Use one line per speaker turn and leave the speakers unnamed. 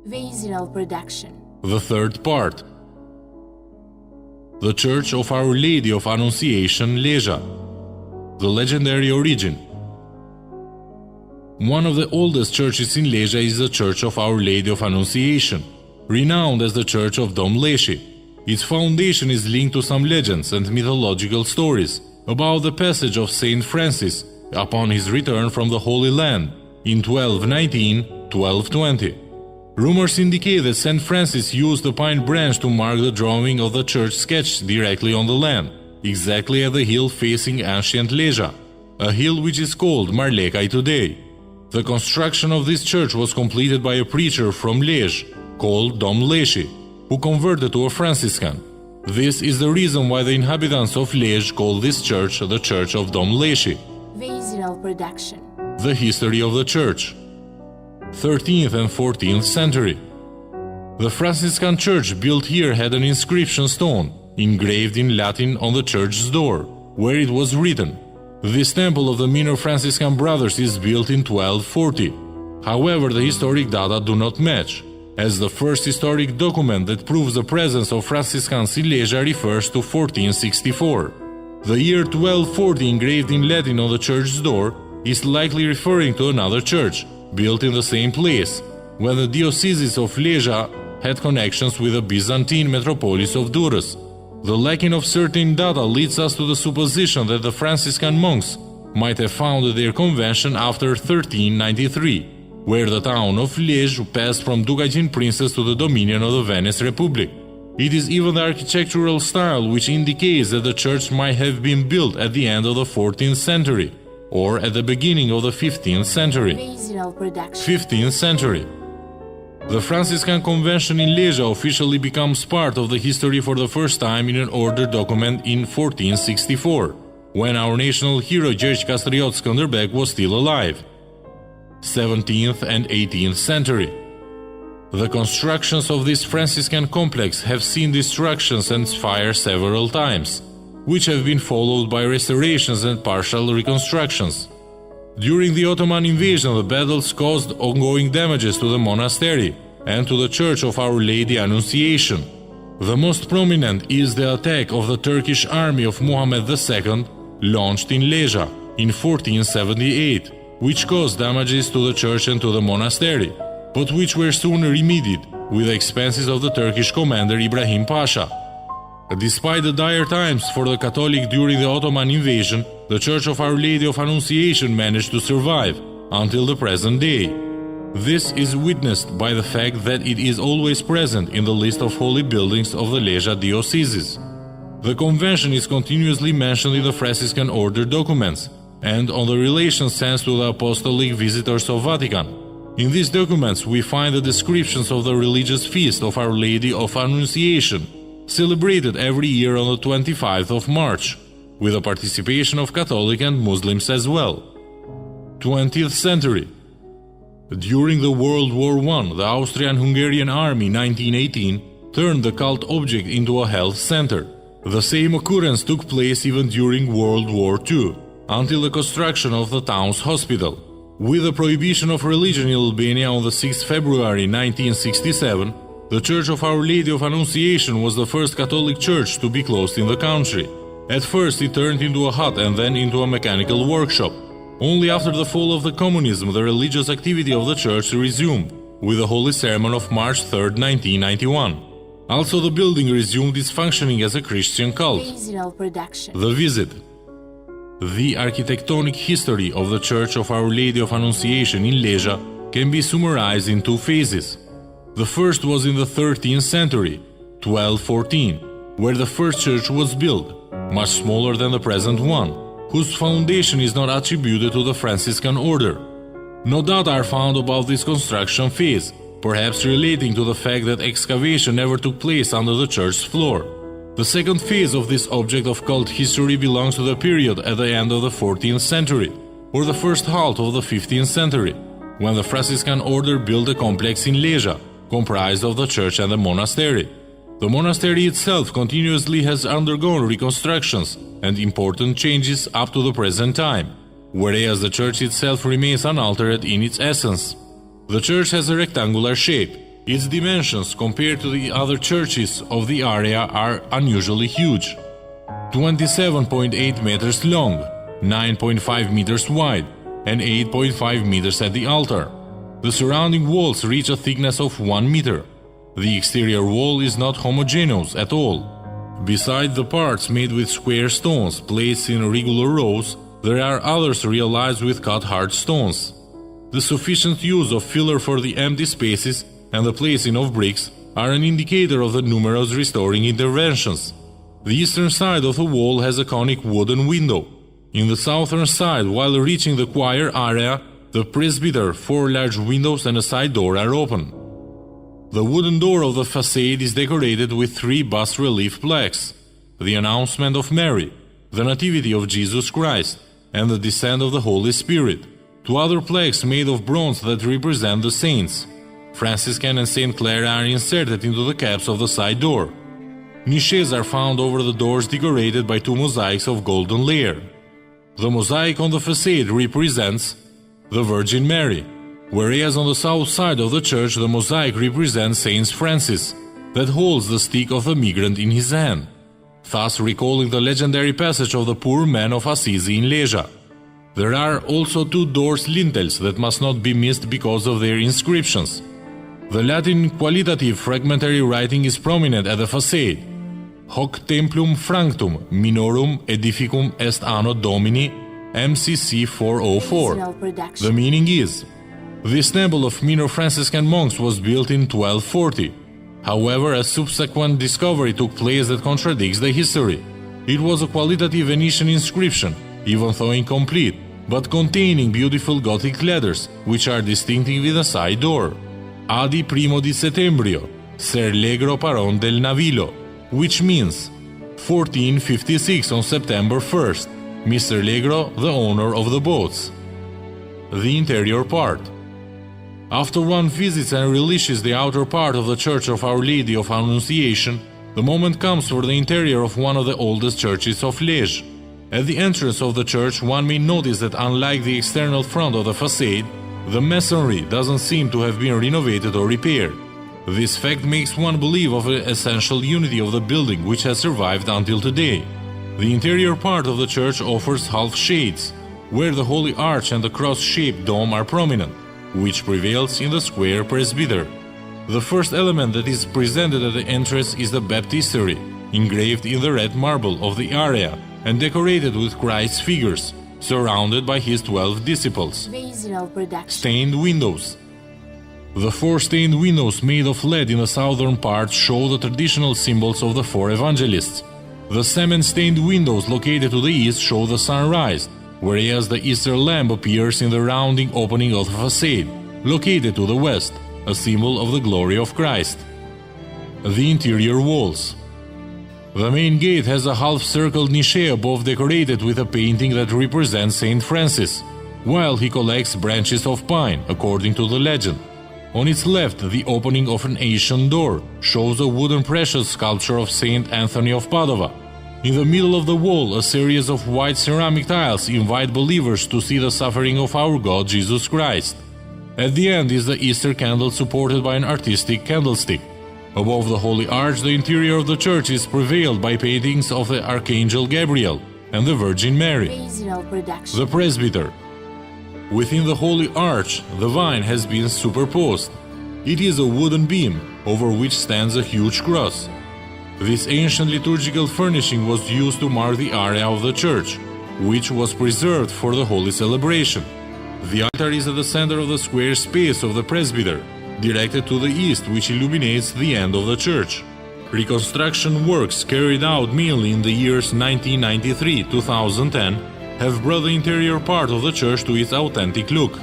Vizional production.
The third part. The Church of Our Lady of Annunciation, Leja. The legendary origin. One of the oldest churches in Leja is the Church of Our Lady of Annunciation, renowned as the Church of Dom Leshi. Its foundation is linked to some legends and mythological stories about the passage of Saint Francis upon his return from the Holy Land in 1219-1220. Rumors indicate that Saint Francis used a pine branch to mark the drawing of the church sketched directly on the land, exactly at the hill facing ancient Leja, a hill which is called Marlecai today. The construction of this church was completed by a preacher from Lej, called Dom Leshi, who converted to a Franciscan. This is the reason why the inhabitants of Lej call this church the Church of Dom Leshi.
Vizional production.
The history of the church. 13th and 14th century. The Franciscan church built here had an inscription stone engraved in Latin on the church's door, where it was written, "This temple of the Minor Franciscan Brothers is built in 1240. However, the historic data do not match, as the first historic document that proves the presence of Franciscans in Leja refers to 1464. The year 1240 engraved in Latin on the church's door is likely referring to another church, built in the same place, when the diocese of Leja had connections with the Byzantine metropolis of Durrës. The lacking of certain data leads us to the supposition that the Franciscan monks might have founded their convention after 1393, where the town of Lej passed from Ducagin princes to the dominion of the Venice Republic. It is even the architectural style which indicates that the church might have been built at the end of the 14th century, or at the beginning of the 15th century. 15th century. The Franciscan Convention in Leja officially becomes part of the history for the first time in an order document in 1464, when our national hero George Castriot Skanderbeg was still alive. 17th and 18th century. The constructions of this Franciscan complex have seen destructions and fire several times, which have been followed by restorations and partial reconstructions. During the Ottoman invasion, the battles caused ongoing damages to the monastery and to the Church of Our Lady Annunciation. The most prominent is the attack of the Turkish army of Muhammad II, launched in Leja in 1478, which caused damages to the church and to the monastery, but which were soon remedied with the expenses of the Turkish commander Ibrahim Pasha. Despite the dire times for the Catholic during the Ottoman invasion, the Church of Our Lady of Annunciation managed to survive until the present day. This is witnessed by the fact that it is always present in the list of holy buildings of the Leja diocese. The convention is continuously mentioned in the Franciscan order documents and on the relations sent to the apostolic visitors of Vatican. In these documents we find the descriptions of the religious feast of Our Lady of Annunciation, celebrated every year on the 25th of March, with the participation of Catholic and Muslims as well. 20th century. During the World War I, the Austrian-Hungarian Army 1918 turned the cult object into a health center. The same occurrence took place even during World War II, until the construction of the town's hospital. With the prohibition of religion in Albania on the 6th February 1967, the Church of Our Lady of Annunciation was the first Catholic church to be closed in the country. At first it turned into a hut and then into a mechanical workshop. Only after the fall of the communism the religious activity of the church resumed, with the Holy Sermon of March 3, 1991. Also the building resumed its functioning as a Christian cult. The visit. The architectonic history of the Church of Our Lady of Annunciation in Leja can be summarized in two phases. The first was in the 13th century, 1214, where the first church was built, much smaller than the present one, whose foundation is not attributed to the Franciscan order. No data are found about this construction phase, perhaps relating to the fact that excavation never took place under the church's floor. The second phase of this object of cult history belongs to the period at the end of the 14th century, or the first half of the 15th century, when the Franciscan order built a complex in Leja, comprised of the church and the monastery. The monastery itself continuously has undergone reconstructions and important changes up to the present time, whereas the church itself remains unaltered in its essence. The church has a rectangular shape, Its dimensions compared to the other churches of the area are unusually huge. 27.8 meters long, 9.5 meters wide, and 8.5 meters at the altar. The surrounding walls reach a thickness of 1 meter. The exterior wall is not homogeneous at all. Beside the parts made with square stones placed in regular rows, there are others realized with cut hard stones. The sufficient use of filler for the empty spaces and the placing of bricks are an indicator of the numerous restoring interventions. The eastern side of the wall has a conic wooden window. In the southern side, while reaching the choir area, the presbyter, 4 large windows and a side door are open. The wooden door of the facade is decorated with 3 bas-relief plaques: the announcement of Mary, the Nativity of Jesus Christ, and the descent of the Holy Spirit. 2 other plaques made of bronze that represent the saints. Franciscan and St. Clare are inserted into the caps of the side door. Niches are found over the doors decorated by 2 mosaics of golden layer. The mosaic on the facade represents the Virgin Mary, whereas on the south side of the church the mosaic represents Saint Francis, that holds the stick of the migrant in his hand, thus recalling the legendary passage of the poor man of Assisi in Leja. There are also 2 doors lintels that must not be missed because of their inscriptions. The Latin qualitative fragmentary writing is prominent at the facade. Hoc templum franctum minorum edificum est anno Domini MCC 404. The meaning is, this temple of minor Franciscan monks was built in 1240. However, a subsequent discovery took place that contradicts the history. It was a qualitative Venetian inscription, even though incomplete, but containing beautiful Gothic letters, which are distinctive with a side door. Adi primo di settembrio, ser legro paron del navilo, which means 1456 on September 1st, Mr. Legro, the owner of the boats. The interior part. After one visits and relishes the outer part of the Church of Our Lady of Annunciation, the moment comes for the interior of one of the oldest churches of Liège. At the entrance of the church, one may notice that unlike the external front of the facade, the masonry doesn't seem to have been renovated or repaired. This fact makes one believe of the essential unity of the building which has survived until today. The interior part of the church offers half shades, where the Holy Arch and the cross-shaped dome are prominent, which prevails in the square presbyter. The first element that is presented at the entrance is the baptistery, engraved in the red marble of the area and decorated with Christ's figures, surrounded by his 12 disciples.
Vizional production.
Stained windows. The 4 stained windows made of lead in the southern part show the traditional symbols of the 4 evangelists. The cement-stained windows located to the east show the sunrise, whereas the Easter lamp appears in the rounding opening of the facade, located to the west, a symbol of the glory of Christ. The interior walls. The main gate has a half-circled niche above decorated with a painting that represents Saint Francis, while he collects branches of pine, according to the legend. On its left, the opening of an ancient door shows a wooden precious sculpture of Saint Anthony of Padua. In the middle of the wall, a series of white ceramic tiles invite believers to see the suffering of our God Jesus Christ. At the end is the Easter candle supported by an artistic candlestick. Above the Holy Arch, the interior of the church is prevailed by paintings of the Archangel Gabriel and the Virgin Mary. The presbyter. Within the Holy Arch, the vine has been superposed. It is a wooden beam over which stands a huge cross. This ancient liturgical furnishing was used to mark the area of the church, which was preserved for the holy celebration. The altar is at the center of the square space of the presbyter, directed to the east, which illuminates the end of the church. Reconstruction works carried out mainly in the years 1993-2010 have brought the interior part of the church to its authentic look.